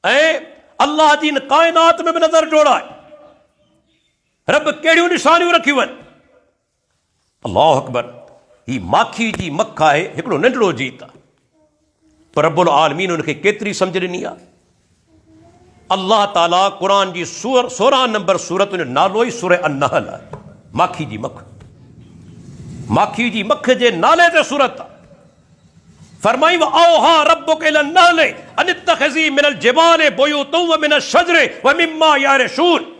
ऐं अल्लाह जी इन काइनात में बि नज़र जोड़ाए, रब कहिड़ियूं निशानियूं रखियूं आहिनि। अल्लाह अकबर। ही माखी जी मख आहे, हिकिड़ो नंढड़ो जीत आहे, पर रब्बुल आलमीन उनखे केतिरी सम्झ ॾिनी आहे। अल्लाह ताला क़ुरान जी 16 नंबर सूरत जो नालो ई सूरह अन-नहल आहे। माखी जी मख, माखी जी मख जे नाले ते सूरत आहे। फरमाई व औहा रब्बुक इलन नहल अन इत्तखिज़ी मिनल जिबाल बुयूतन व मिनश शजरि व मिम्मा यारशून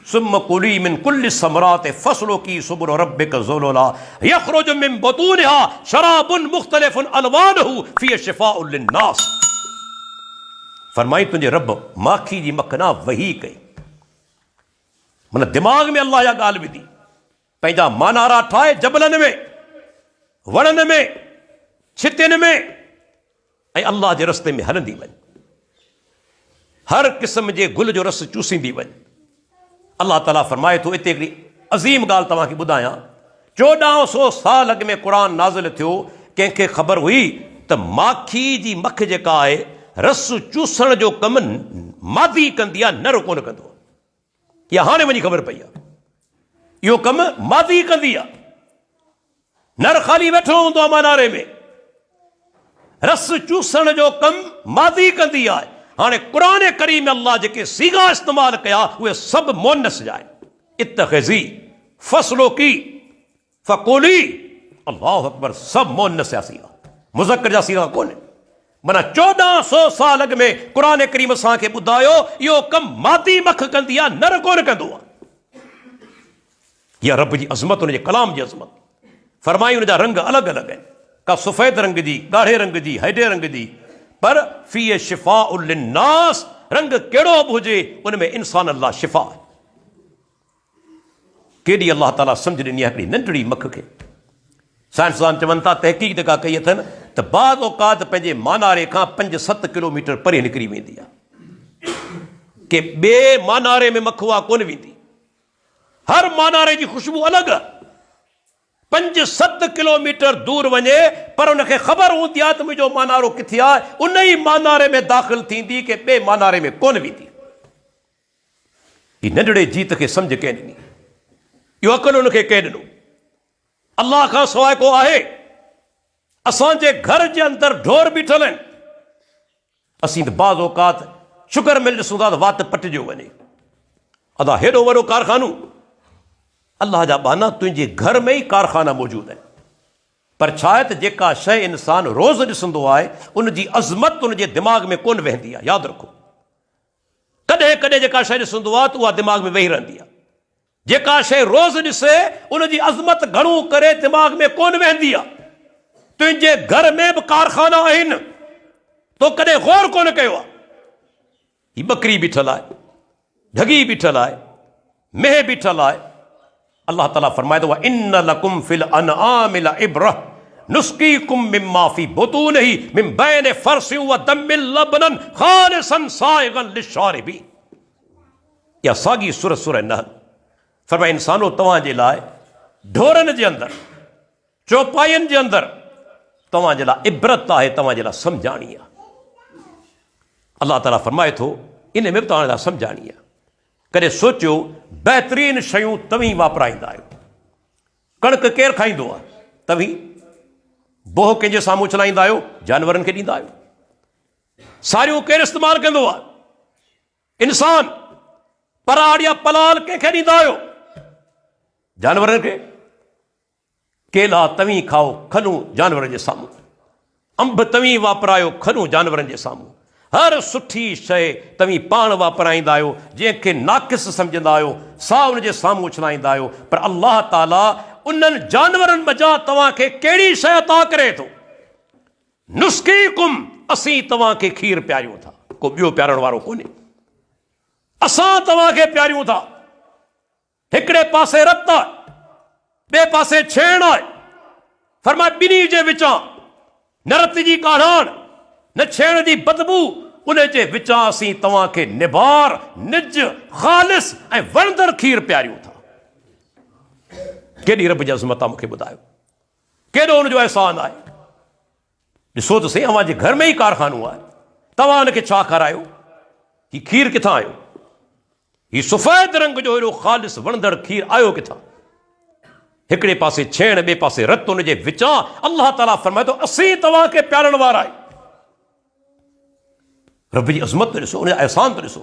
सुम्मा कुली मिन कुल्लि समरात फस्लुकी सुबुल रब्बिका ज़ुलुला यख़रुजु मिन बुतूनिहा शराबुन मुख्तलिफुन अलवानुहु फ़ीहि शिफ़ाउन लिन्नास। फरमाई तुंहिंजे रब माखी जी मख ना वही कई, मन दिमाग़ में अल्लाह जा ॻाल्हि विधी, पंहिंजा मानारा ठाहे जबलनि में, वणनि में, छितियुनि में, ऐं अल्लाह जे रस्ते में हलंदी वञ, हर क़िस्म जे गुल जो रस चूसींदी वञ। अल्लाह ताला फरमाए थो, हिते हिकिड़ी अज़ीम ॻाल्हि तव्हांखे ॿुधायां। 1400 साल अॻु में क़ुरान नाज़िल थियो, कंहिंखे ख़बर हुई त माखी जी मख जेका आहे रस चूसण जो कमु मादी कंदी आहे, नर कोन कंदो। इहा हाणे वञी ख़बर पई आहे, इहो कमु मादी कंदी आहे, नर ख़ाली वेठो हूंदो आहे मानारे में, रस चूसण जो कमु मादी कंदी आहे। हाणे क़ुरान करीम में अल्लाह जेके सीगा इस्तेमाल कया उहे सभु मोनस जा आहिनि। इत्तखिज़ी, फस्लुकी, फकुली, अल्लाह अकबर, सभु मोनस जा सीगा, मुज़क्कर जा सीगा कोन्हे। माना 1400 साल अॻु में क़ुरान करीम असांखे ॿुधायो इहो कमु मादी मख कंदी आहे, नर कोन कंदो आहे। इहा रब जी अज़मत, हुनजे कलाम जी अज़मत। फरमाई हुनजा रंग अलॻि अलॻि आहिनि, का सफ़ेद रंग जी, ॻाढ़े रंग जी, हेॾे रंग जी, पर फ़ीहि शिफ़ाउन लिन्नास, रंग कहिड़ो बि हुजे उन में इंसान अल्लाह शिफ़ा आहे। केॾी अल्लाह ताला सम्झ ॾिनी आहे हिकिड़ी नंढड़ी मख खे। साइंसदान चवनि था, तहक़ीक़ जेका कई अथनि त बाज़ औक़ात पंहिंजे मानारे खां 5-7 किलोमीटर परे निकिरी वेंदी आहे, के ॿिए मानारे में मख उहा कोन वेंदी। हर मानारे जी ख़ुशबू अलॻि आहे, 5-7 किलोमीटर दूर वञे, पर उनखे ख़बर हूंदी आहे त मुंहिंजो मानारो किथे आहे, उन ई मानारे में दाख़िल थींदी, के ॿिए मानारे में कोन वेंदी। ही नंढड़े जीत खे सम्झ कंहिं ॾिनी, इहो अक़ल उनखे कंहिं ॾिनो? अल्लाह खां सवाइ को आहे? असांजे घर जे अंदरि ढोर बीठल आहिनि, असीं त बाज़ औक़ात शुगर मिल ॾिसूं था त वात पटिजियो वञे। अदा हेॾो वॾो कारखानो, अल्लाह जा बाना तुंहिंजे घर में ई कारखाना मौजूदु आहिनि, पर छा आहे त जेका शइ इंसान रोज़ ॾिसंदो आहे उनजी अज़मत उनजे दिमाग़ में कोन वेहंदी आहे। यादि रखो, कॾहिं कॾहिं जेका शइ ॾिसंदो आहे त उहा दिमाग़ में वेही रहंदी आहे, जेका शइ रोज़ ॾिसे उनजी अज़मत घणो करे दिमाग़ में कोन वेहंदी आहे। तुंहिंजे घर में बि कारखाना आहिनि, तो कॾहिं गौर कोन कयो आहे। ही बकरी बीठल आहे, ढगी बीठल आहे, मेह बीठल आहे। अल्लाह ताला फरमाए थो, इन्न लकुम फिल अनआमि लइब्रह नुस्कीकुम मिम्मा फी बुतूनिही मिन बैनि फरसिन व दम्मिन लबनन खालिसन साइगन लिशारिबीन। या साॻी सूरह नहल। फरमाए, इंसानो तव्हांजे लाइ ढोरनि जे अंदरि, चौपाइनि जे अंदरि तव्हांजे लाइ इबरत आहे, तव्हांजे लाइ सम्झाणी आहे। अल्लाह ताला फरमाए थो, इन में बि तव्हांजे लाइ सम्झाणी आहे। कॾहिं सोचियो, बहितरीन शयूं तव्हीं वापराईंदा आहियो। कणिक केरु खाईंदो आहे? तव्हीं। बोह कंहिंजे साम्हूं चलाईंदा आहियो? जानवरनि खे ॾींदा आहियो। सारियूं केरु इस्तेमालु कंदो आहे? इंसान। पराड़ या पलाल कंहिंखे ॾींदा आहियो? जानवरनि खे। केला तव्हीं खाओ, खनूं जानवरनि जे साम्हूं। अंब तव्हीं वापरायो, खनूं जानवरनि जे साम्हूं। हर सुठी शइ तव्हीं पाण वापराईंदा आहियो, जंहिंखे नाक़िस सम्झंदा आहियो सा उन जे साम्हूं उछलाईंदा आहियो, पर अल्लाह ताला उन्हनि जानवरनि मज़ा तव्हांखे कहिड़ी शइ अता करे थो? नुस्कीकुम, असीं तव्हांखे खीर पियारियूं था, को ॿियो पियारण वारो कोन्हे। असां तव्हांखे पियारियूं था। हिकिड़े पासे रत आहे, ॿिए पासे छेण आहे। फरमाए, ॿिन्ही जे विचां न रत जी काढ़ाण न छेण जी बदबू, उन जे विचां असीं तव्हांखे निबार, निज, ख़ालिस ऐं वणंदड़ खीर पियारियूं था। केॾी रब जी अज़मत आहे, मूंखे ॿुधायो, केॾो हुनजो अहसान आहे। ॾिसो त सही, अव्हांजे घर में ई कारखानो आहे, तव्हां हुनखे छा खारायो? ही खीर किथां आयो, ही सफ़ेद रंग जो अहिड़ो ख़ालिस वणंदड़ खीर आयो किथां? हिकिड़े पासे छेण, ॿिए पासे रत, उन जे विचां अल्लाह ताला फरमाए थो असीं तव्हांखे प्यारण वारा आहियूं। रब जी अज़मत ॾिसो, उन जा अहसान ॾिसो।